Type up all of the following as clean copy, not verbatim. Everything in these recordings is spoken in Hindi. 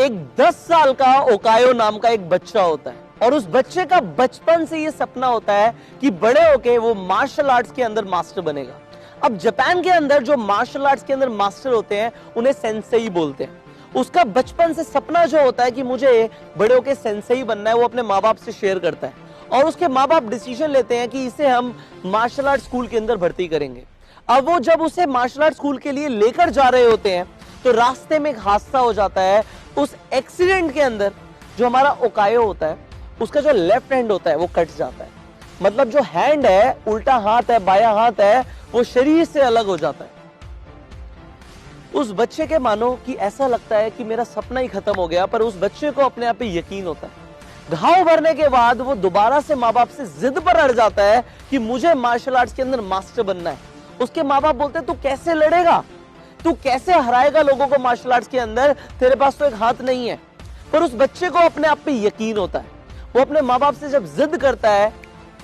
एक 10 साल का ओकायो नाम का एक बच्चा होता है और उस बच्चे का बचपन से ये सपना होता है कि बड़े होके वो मार्शल आर्ट्स के अंदर मास्टर बनेगा। अब जापान के अंदर जो मार्शल आर्ट्स के अंदर मास्टर होते हैं उन्हें सेंसेई बोलते हैं। उसका बचपन से सपना जो होता है कि मुझे बड़े होके सेंसेई बनना है, वो अपने माँ बाप से शेयर करता है और उसके माँ बाप डिसीजन लेते हैं कि इसे हम मार्शल आर्ट स्कूल के अंदर भर्ती करेंगे। अब वो जब उसे मार्शल आर्ट स्कूल के लिए लेकर जा रहे होते हैं तो रास्ते में एक हादसा हो जाता है। उस एक्सीडेंट के अंदर जो हमारा ओकायो होता है उसका जो लेफ्ट हैंड होता है वो कट जाता है। मतलब जो हैंड है, उल्टा हाथ है, बायां हाथ है, वो शरीर से अलग हो जाता है। उस बच्चे के मानो कि ऐसा लगता है कि मेरा सपना ही खत्म हो गया, पर उस बच्चे को अपने आप पे यकीन होता है। घाव भरने के बाद वो दोबारा से माँ बाप से जिद पर अड़ जाता है कि मुझे मार्शल आर्ट्स के अंदर मास्टर बनना है। उसके माँ बाप बोलते हैं तू कैसे लड़ेगा, तू कैसे हराएगा लोगों को मार्शल आर्ट्स के अंदर, तेरे पास तो एक हाथ नहीं है। पर उस बच्चे को अपने आप पे यकीन होता है। वो अपने माँ बाप से जब जिद करता है,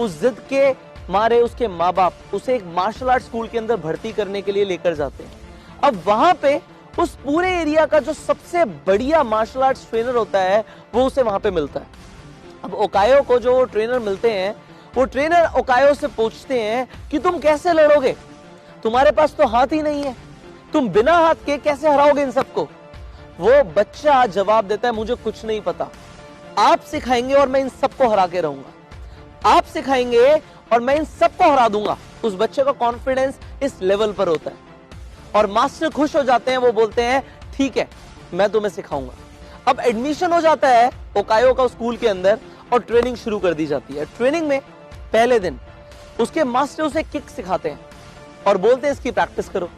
उस जिद के मारे उसके माँ बाप उसे एक मार्शल आर्ट स्कूल के अंदर भर्ती करने के लिए लेकर जाते हैं। अब वहां पे उस पूरे एरिया का जो सबसे बढ़िया मार्शल आर्ट्स ट्रेनर होता है वो उसे वहां पे मिलता है। अब ओकायो को जो ट्रेनर मिलते हैं, वो ट्रेनर ओकायो से पूछते हैं कि तुम कैसे लड़ोगे, तुम्हारे पास तो हाथ ही नहीं है, तुम बिना हाथ के कैसे हराओगे इन सबको। वो बच्चा जवाब देता है मुझे कुछ नहीं पता, आप सिखाएंगे और मैं इन सबको हरा के रहूंगा, आप सिखाएंगे और मैं इन सबको हरा दूंगा। उस बच्चे का कॉन्फिडेंस इस लेवल पर होता है और मास्टर खुश हो जाते हैं। वो बोलते हैं ठीक है मैं तुम्हें सिखाऊंगा। अब एडमिशन हो जाता है ओकायो का स्कूल के अंदर और ट्रेनिंग शुरू कर दी जाती है। ट्रेनिंग में पहले दिन उसके मास्टर उसे किक सिखाते हैं और बोलते हैं इसकी प्रैक्टिस करो।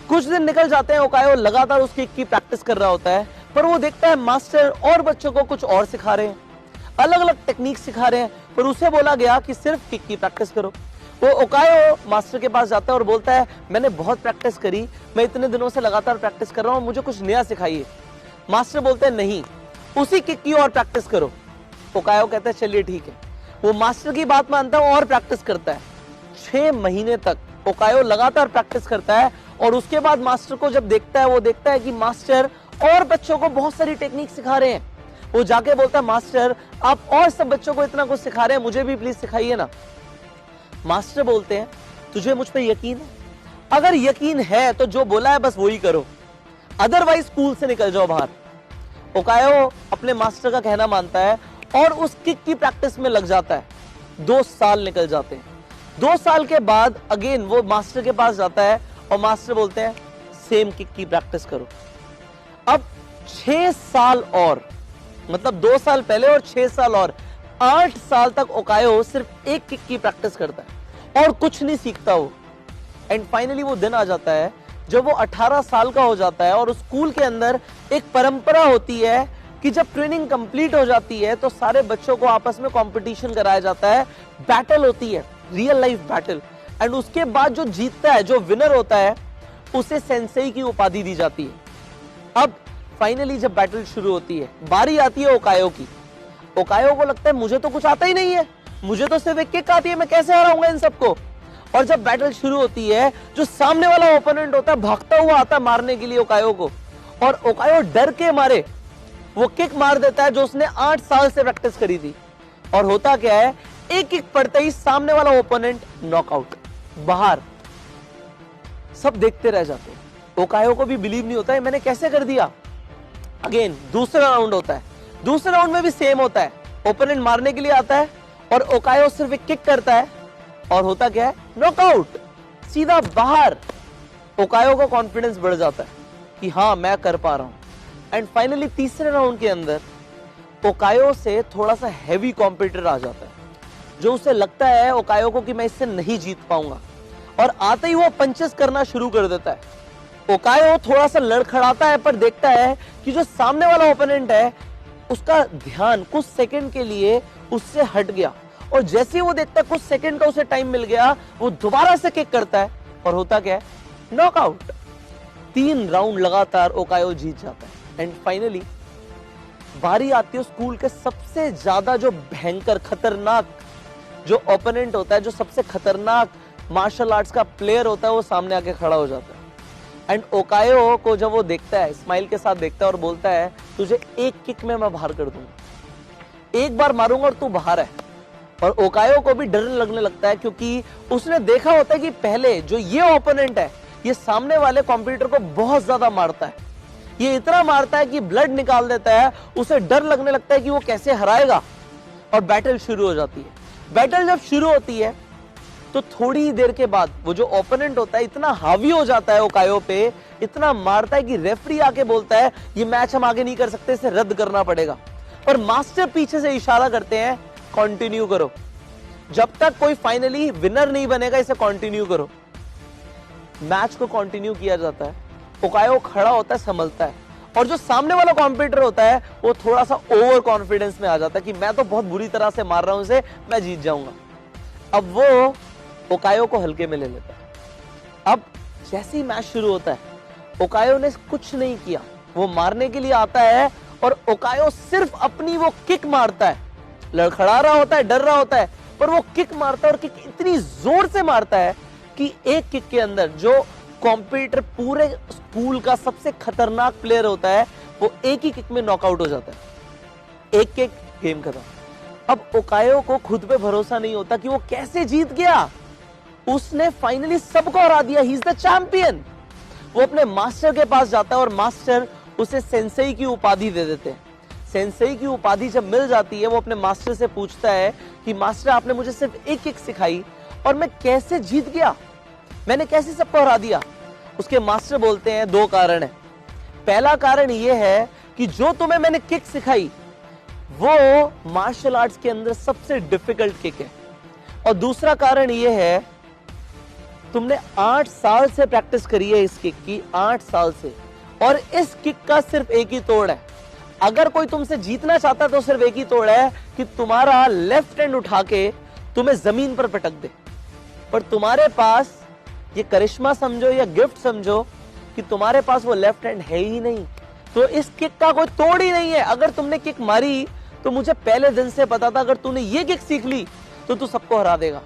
कुछ दिन निकल जाते हैं, ओकायो लगातार उस किक की प्रैक्टिस कर रहा होता है, पर वो देखता है मास्टर और बच्चों को कुछ और सिखा रहे हैं, अलग अलग टेक्निक सिखा रहे हैं, पर उसे बोला गया कि सिर्फ किक की प्रैक्टिस करो। वो ओकायो मास्टर के पास जाता है और बोलता है मैंने बहुत प्रैक्टिस करी, मैं इतने दिनों से लगातार प्रैक्टिस कर रहा हूं, मुझे कुछ नया सिखाइए। मास्टर बोलते हैं नहीं, उसी किक की और प्रैक्टिस करो। ओकायो कहता है चलिए ठीक है। वो मास्टर की बात मानता है और प्रैक्टिस करता है। 6 महीने तक ओकायो लगातार प्रैक्टिस करता है और उसके बाद मास्टर को जब देखता है, वो देखता है कि मास्टर और बच्चों को बहुत सारी टेक्निक सिखा रहे हैं। वो जाके बोलता है मास्टर आप और सब बच्चों को इतना कुछ सिखा रहे हैं, मुझे भी प्लीज सिखाइए ना। मास्टर बोलते हैं तुझे मुझ पे यकीन है? अगर यकीन है तो जो बोला है बस वही करो, अदरवाइज स्कूल से निकल जाओ बाहर। ओकायो अपने मास्टर का कहना मानता है और उस किक की प्रैक्टिस में लग जाता है। 2 साल निकल जाते हैं। 2 साल के बाद अगेन वो मास्टर के पास जाता है और मास्टर बोलते हैं सेम किक की प्रैक्टिस करो। अब 6 साल और, मतलब 2 साल पहले और 6 साल और, 8 साल तक ओकायो सिर्फ एक किक की प्रैक्टिस करता है और कुछ नहीं सीखता वो। एंड फाइनली वो दिन आ जाता है जब वो 18 साल का हो जाता है और उस स्कूल के अंदर एक परंपरा होती है कि जब ट्रेनिंग कंप्लीट हो जाती है तो सारे बच्चों को आपस में कंपटीशन कराया जाता है, बैटल होती है, रियल लाइफ बैटल। एंड उसके बाद जो जीतता है, जो विनर होता है, उसे सेंसेई की उपाधि दी जाती है। अब फाइनली जब बैटल शुरू होती है, बारी आती है ओकायो की। ओकायो को लगता है मुझे तो कुछ आता ही नहीं है, मुझे तो सिर्फ एक किक आती है, मैं कैसे हराऊंगा इन सबको। और जब बैटल शुरू होती है, जो सामने वाला ओपोनेंट होता है भागता हुआ आता है मारने के लिए ओकायो को, और ओकायो डर के मारे वो किक मार देता है जो उसने 8 साल से प्रैक्टिस करी थी। और होता क्या है, एक किक पड़ते ही सामने वाला ओपोनेंट नॉकआउट, बाहर। सब देखते रह जाते हैं। ओकायो को भी बिलीव नहीं होता है मैंने कैसे कर दिया। अगेन दूसरा राउंड होता है। दूसरे राउंड में भी सेम होता है, ओपोनेंट मारने के लिए आता है और ओकायो सिर्फ एक किक करता है और होता क्या है, नॉकआउट, सीधा बाहर। ओकायो का कॉन्फिडेंस बढ़ जाता है कि हाँ मैं कर पा रहा हूं। एंड फाइनली तीसरे राउंड के अंदर ओकायो से थोड़ा सा हैवी कॉम्पिटिटर आ जाता है, जो उसे लगता है ओकायो को कि मैं इससे नहीं जीत पाऊंगा, और आते ही वो पंचेस करना शुरू कर देता है। ओकायो थोड़ा सा लड़खड़ाता है पर देखता है कि जो सामने वाला ओपोनेंट है उसका ध्यान कुछ सेकंड के लिए उससे हट गया, और जैसे ही वो देखता है कुछ सेकंड का उसे टाइम मिल गया, वो दोबारा से किक करता है और होता क्या है, नॉकआउट। 3 राउंड लगातार ओकायो जीत जाता है। एंड फाइनली बारी आती है स्कूल के सबसे ज्यादा जो भयंकर खतरनाक जो ओपोनेंट होता है, जो सबसे खतरनाक मार्शल आर्ट्स का प्लेयर होता है, वो सामने आके खड़ा हो जाता है। एंड ओकायो को जब वो देखता है, स्माइल के साथ देखता है और बोलता है तुझे एक किक में मैं बाहर कर दूंगा, एक बार मारूंगा और तू बाहर है। और ओकायो को भी डर लगने लगता है क्योंकि उसने देखा होता है कि पहले जो ये ओपोनेंट है ये सामने वाले कॉम्पिटिटर को बहुत ज्यादा मारता है, ये इतना मारता है कि ब्लड निकाल देता है। उसे डर लगने लगता है कि वो कैसे हराएगा और बैटल शुरू हो जाती है। बैटल जब शुरू होती है तो थोड़ी ही देर के बाद वो जो ओपोनेंट होता है इतना हावी हो जाता है ओकायो पे, इतना मारता है कि रेफरी आके बोलता है ये मैच हम आगे नहीं कर सकते, इसे रद्द करना पड़ेगा। पर मास्टर पीछे से इशारा करते हैं कंटिन्यू करो, जब तक कोई फाइनली विनर नहीं बनेगा इसे कंटिन्यू करो। मैच को कंटिन्यू किया जाता है। ओकायो खड़ा होता है, संभलता है, और जो सामने वाला कॉम्पिटिटर होता है वो थोड़ा सा ओवर कॉन्फिडेंस में आ जाता है कि मैं तो बहुत बुरी तरह से मार रहा हूं इसे, मैं जीत जाऊंगा। अब वो ओकायो को हल्के में ले लेता है। अब जैसे ही मैच शुरू होता है ओकायो ने कुछ नहीं किया, वो मारने के लिए आता है और ओकायो सिर्फ अपनी वो किक मारता है। लड़खड़ा रहा होता है, डर रहा होता है, पर वो किक मारता है और किक इतनी जोर से मारता है कि एक किक के अंदर जो कॉम्पिटिटर पूरे स्कूल का सबसे खतरनाक प्लेयर होता है वो एक ही किक में नॉकआउट हो जाता है। एक किक, गेम खत्म। अब ओकायो को खुद पे भरोसा नहीं होता कि वो कैसे जीत गया, उसने फाइनली सबको हरा दिया, ही इज द चैंपियन। वो अपने मास्टर के पास जाता है और मास्टर उसे सेंसेई की उपाधि दे देते हैं। सेंसेई की उपाधि जब मिल जाती है वो अपने मास्टर से पूछता है कि मास्टर आपने मुझे सिर्फ एक किक सिखाई और मैं कैसे जीत गया, मैंने कैसे सबको हरा दिया। उसके मास्टर बोलते हैं दो कारण है। पहला कारण यह है कि जो तुम्हें मैंने किक सिखाई वो मार्शल आर्ट्स के अंदर सबसे डिफिकल्ट किक है, और दूसरा कारण यह है तुमने 8 साल से प्रैक्टिस करी है इस किक की, 8 साल से, और इस किक का सिर्फ एक ही तोड़ है। अगर कोई तुमसे जीतना चाहता तो सिर्फ एक ही तोड़ है कि तुम्हारा लेफ्ट हैंड उठा के तुम्हें जमीन पर पटक दे। पर तुम्हारे पास ये करिश्मा समझो या गिफ्ट समझो कि तुम्हारे पास वो लेफ्ट हैंड है ही नहीं, तो इस किक का कोई तोड़ ही नहीं है। अगर तुमने किक मारी तो मुझे पहले दिन से पता था अगर तूने ये किक सीख ली तो तू सबको हरा देगा,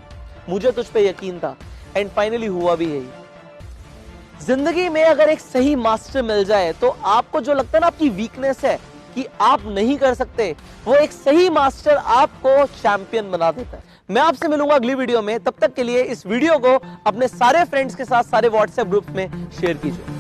मुझे तुझ पे यकीन था, एंड फाइनली हुआ भी यही। जिंदगी में अगर एक सही मास्टर मिल जाए तो आपको जो लगता है ना आपकी वीकनेस है कि आप नहीं कर सकते, वो एक सही मास्टर आपको चैंपियन बना देता है। मैं आपसे मिलूंगा अगली वीडियो में, तब तक के लिए इस वीडियो को अपने सारे फ्रेंड्स के साथ सारे व्हाट्सएप ग्रुप में शेयर कीजिए।